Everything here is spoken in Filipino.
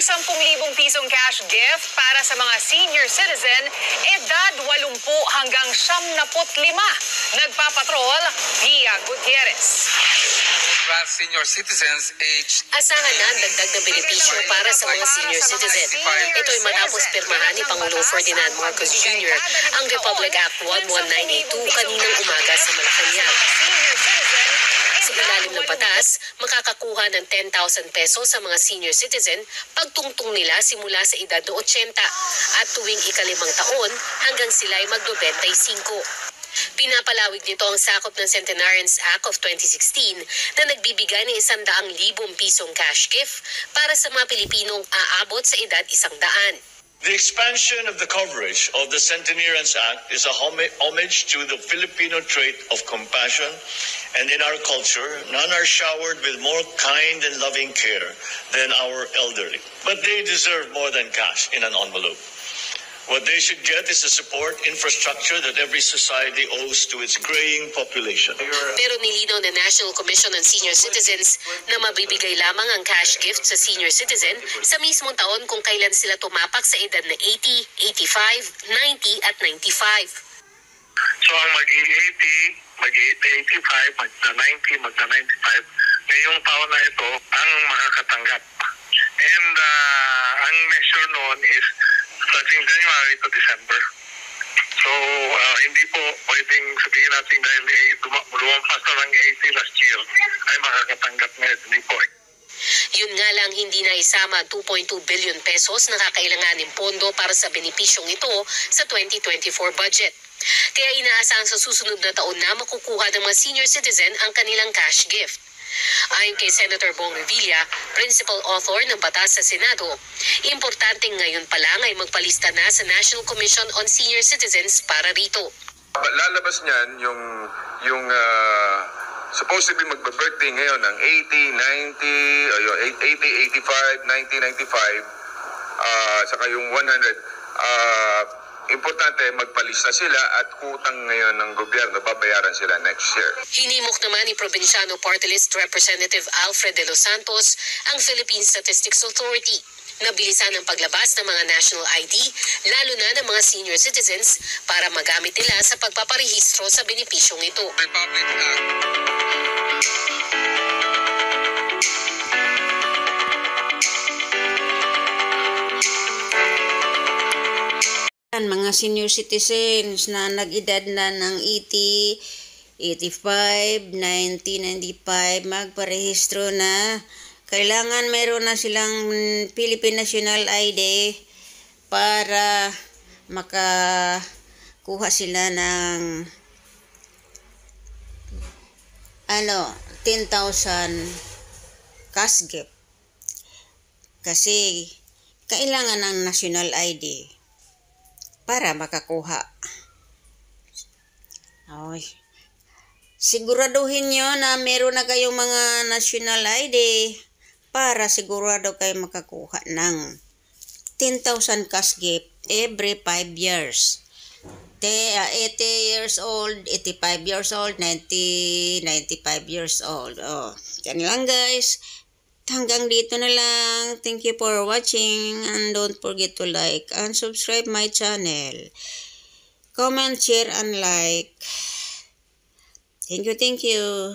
10,000 pisong cash gift para sa mga senior citizen, edad 80 hanggang 75. Nagpapatrol, Pia Gutierrez. Senior citizens aged... Asahan na ang dagdag na benepisyo para sa mga senior citizen. Ito'y matapos pirmahan ni Pangulong Ferdinand Marcos Jr. ang Republic Act 11982 kaninang umaga sa Malacanang. Sa ilalim ng batas, makakakuha ng 10,000 pesos sa mga senior citizen pagtungtong nila simula sa edad na 80 at tuwing ika-5 taon hanggang sila'y mag-95. Pinapalawig nito ang sakop ng Centenarians Act of 2016 na nagbibigay ng 100,000 pisong cash gift para sa mga Pilipinong aabot sa edad 100. The expansion of the coverage of the Centenarians Act is a homage to the Filipino trait of compassion, and in our culture, none are showered with more kind and loving care than our elderly. But they deserve more than cash in an envelope. What they should get is the support infrastructure that every society owes to its graying population. Pero nilinaw ng National Commission on Senior Citizens na mabibigay lamang ang cash gift sa senior citizen sa mismong taon kung kailan sila tumapak sa edad na 80, 85, 90 at 95. So ang mag-80, mag-85, magna-90, magna-95, ngayong taon na ito ang makakatanggap. And ang measure noon is starting January to December. So, hindi po pwedeng sabihin natin dahil lumampas na ng 80 last year ay makakatanggap ngayon. Hindi po. Yun nga lang hindi na isama 2.2 billion pesos na kakailanganin pondo para sa benepisyong ito sa 2024 budget. Kaya inaasahan sa susunod na taon na makukuha ng mga senior citizen ang kanilang cash gift. Ayon kay Senator Bong Revilla, principal author ng batas sa Senado, importanteng ngayon pa lang ay magpalista na sa National Commission on Senior Citizens para rito. Lalabas niyan yung supposedly magbe-birthday ngayon ng 80, 90, 80, 85, 90, 95, saka yung 100. Importante magpalista sila at utang ngayon ng gobyerno, babayaran sila next year. Hinimok naman ni Provinciano Party List Representative Alfred De Los Santos ang Philippine Statistics Authority na bilisan ang paglabas ng mga national ID, lalo na ng mga senior citizens, para magamit nila sa pagpaparehistro sa benepisyong ito. Republic Act. Mga senior citizens na nag-edad na ng 80, 85, 90, 95, magparehistro na. Kailangan meron na silang Philippine National ID para makakuha sila ng 10,000 cash gift. Kasi kailangan ng national ID para makakuha. Ay, siguraduhin nyo na meron na kayong mga national ID para sigurado kayo makakuha ng 10,000 cash gift every 5 years. 80 years old, 85 years old, 90, 95 years old. Yan lang guys. Hanggang dito na lang. Thank you for watching and don't forget to like and subscribe my channel. Comment, share, and like. Thank you.